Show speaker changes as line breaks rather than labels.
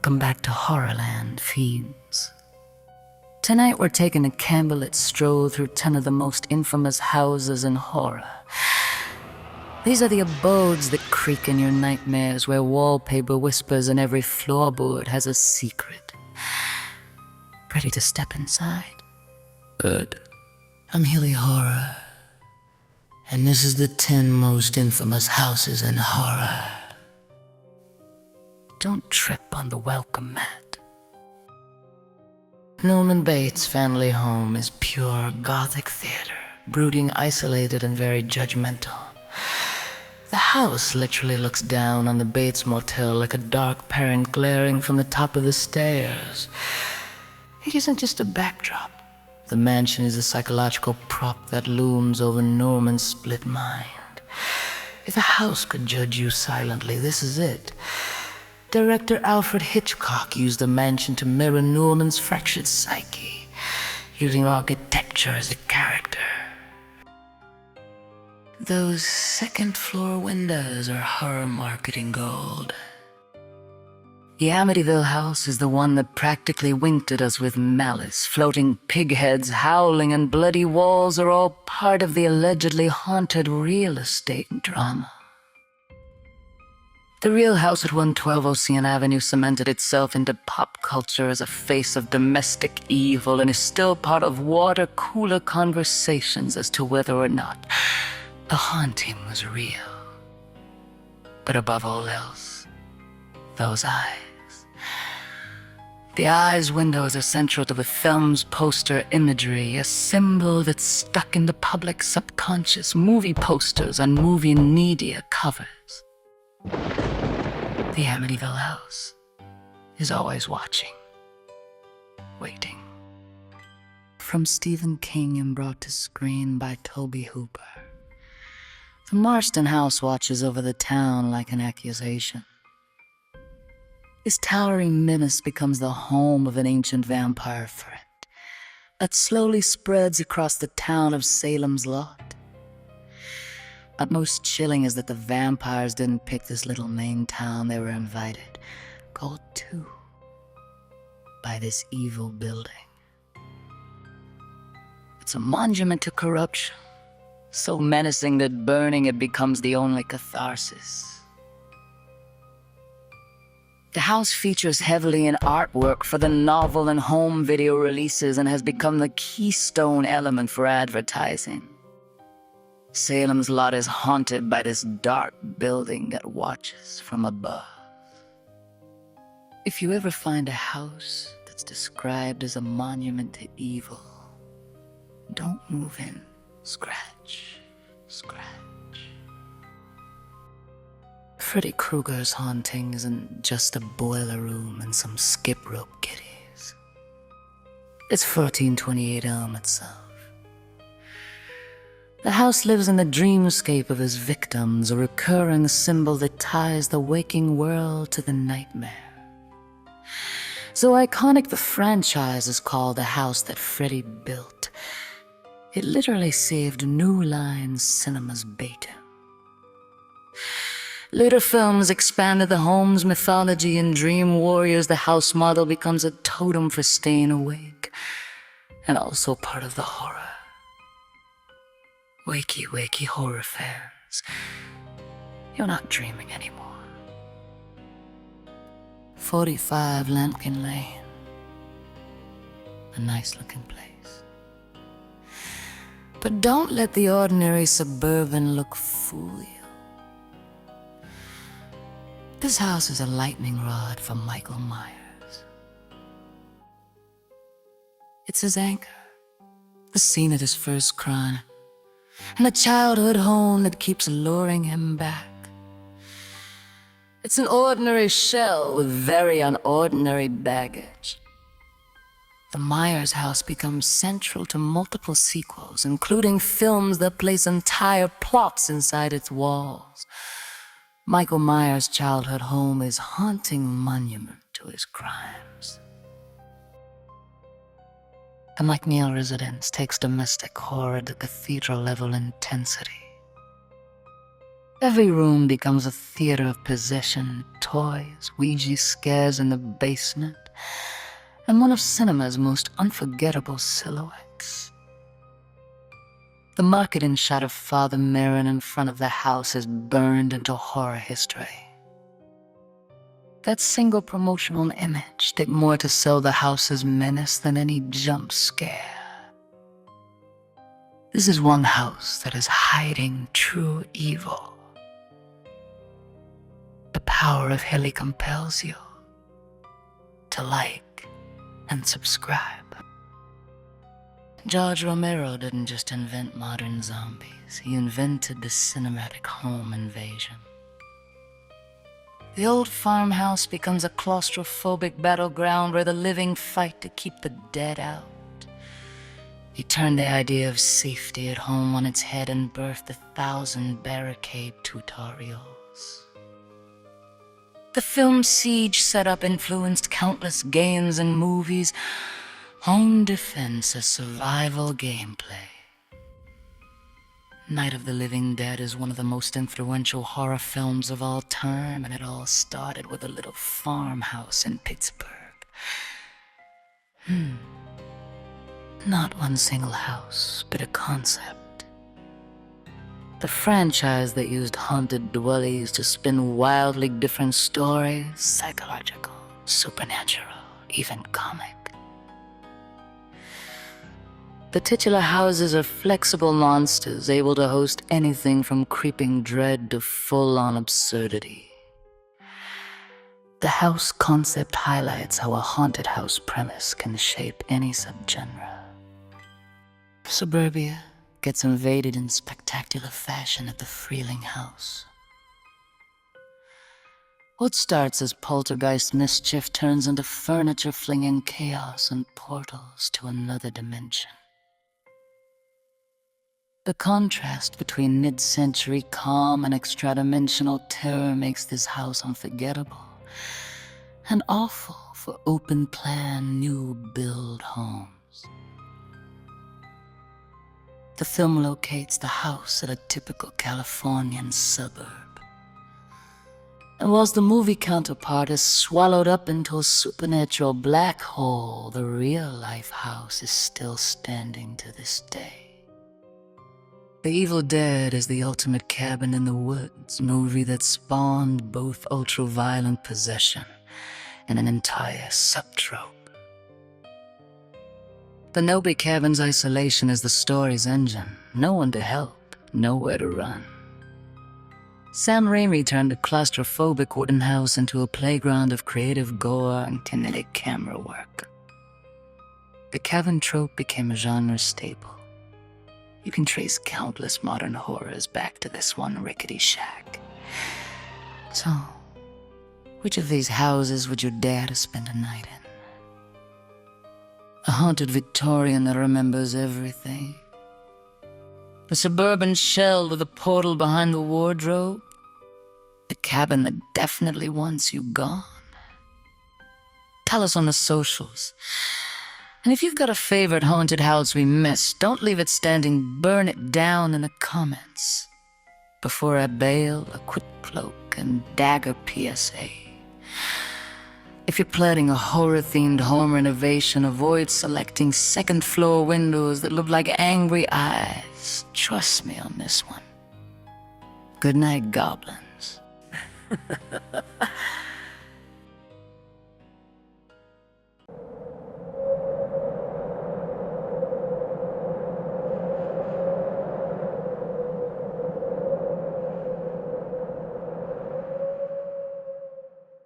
Welcome back to Horrorland, fiends. Tonight we're taking a candlelit stroll through 10 of the most infamous houses in horror. These are the abodes that creak in your nightmares, where wallpaper whispers and every floorboard has a secret. Ready to step inside? Good. I'm Hilly Horror, and this is the 10 most infamous houses in horror. Don't trip on the welcome mat. Norman Bates' family home is pure Gothic theater, brooding, isolated, and very judgmental. The house literally looks down on the Bates Motel like a dark parent glaring from the top of the stairs. It isn't just a backdrop. The mansion is a psychological prop that looms over Norman's split mind. If a house could judge you silently, this is it. Director Alfred Hitchcock used the mansion to mirror Norman's fractured psyche, using architecture as a character. Those second-floor windows are horror marketing gold. The Amityville house is the one that practically winked at us with malice. Floating pig heads, howling, and bloody walls are all part of the allegedly haunted real estate drama. The real house at 112 Ocean Avenue cemented itself into pop culture as a face of domestic evil and is still part of water-cooler conversations as to whether or not the haunting was real. But above all else, those eyes. The eyes windows are central to the film's poster imagery, a symbol that's stuck in the public subconscious. Movie posters and movie media covers. The Amityville house is always watching, waiting. From Stephen King and brought to screen by Toby Hooper, the Marston house watches over the town like an accusation. This towering menace becomes the home of an ancient vampire threat that slowly spreads across the town of Salem's Lot. But most chilling is that the vampires didn't pick this little Maine town they were invited, called to, by this evil building. It's a monument to corruption, so menacing that burning it becomes the only catharsis. The house features heavily in artwork for the novel and home video releases and has become the keystone element for advertising. Salem's Lot is haunted by this dark building that watches from above. If you ever find a house that's described as a monument to evil, don't move in. Scratch, scratch. Freddy Krueger's haunting isn't just a boiler room and some skip rope kiddies. It's 1428 Elm itself. The house lives in the dreamscape of his victims, a recurring symbol that ties the waking world to the nightmare. So iconic the franchise is called the house that Freddy built. It literally saved New Line Cinema's beta. Later films expanded the home's mythology. In Dream Warriors, the house model becomes a totem for staying awake, and also part of the horror. Wakey, wakey, horror fans. You're not dreaming anymore. 45 Lampkin Lane. A nice-looking place. But don't let the ordinary suburban look fool you. This house is a lightning rod for Michael Myers. It's his anchor, the scene of his first crime, and a childhood home that keeps luring him back. It's an ordinary shell with very unordinary baggage. The Myers house becomes central to multiple sequels, including films that place entire plots inside its walls. Michael Myers' childhood home is a haunting monument to his crimes. The McNeil residence takes domestic horror to cathedral-level intensity. Every room becomes a theater of possession, toys, Ouija scares in the basement, and one of cinema's most unforgettable silhouettes. The marketing shot of Father Merrin in front of the house is burned into horror history. That single promotional image did more to sell the house's menace than any jump scare. This is one house that is hiding true evil. The power of Hilly compels you to like and subscribe. George Romero didn't just invent modern zombies, he invented the cinematic home invasion. The old farmhouse becomes a claustrophobic battleground where the living fight to keep the dead out. He turned the idea of safety at home on its head and birthed 1,000 barricade tutorials. The film Siege setup influenced countless games and movies. Home defense as survival gameplay. Night of the Living Dead is one of the most influential horror films of all time, and it all started with a little farmhouse in Pittsburgh. Not one single house, but a concept. The franchise that used haunted dwellings to spin wildly different stories, psychological, supernatural, even comic. The titular houses are flexible monsters, able to host anything from creeping dread to full-on absurdity. The house concept highlights how a haunted house premise can shape any subgenre. Suburbia gets invaded in spectacular fashion at the Freeling house. What starts as poltergeist mischief turns into furniture-flinging chaos and portals to another dimension. The contrast between mid-century calm and extra-dimensional terror makes this house unforgettable and awful for open-plan, new-build homes. The film locates the house at a typical Californian suburb. And whilst the movie counterpart is swallowed up into a supernatural black hole, the real-life house is still standing to this day. The Evil Dead is the ultimate cabin in the woods movie that spawned both ultra-violent possession and an entire subtrope. The Nobe cabin's isolation is the story's engine. No one to help, nowhere to run. Sam Raimi turned a claustrophobic wooden house into a playground of creative gore and kinetic camera work. The cabin trope became a genre staple. You can trace countless modern horrors back to this one rickety shack. So, which of these houses would you dare to spend a night in? A haunted Victorian that remembers everything? A suburban shell with a portal behind the wardrobe? A cabin that definitely wants you gone? Tell us on the socials. And if you've got a favorite haunted house we missed, don't leave it standing, burn it down in the comments. Before I bail, a quick cloak and dagger PSA. If you're planning a horror-themed home renovation, avoid selecting second-floor windows that look like angry eyes. Trust me on this one. Good night, goblins.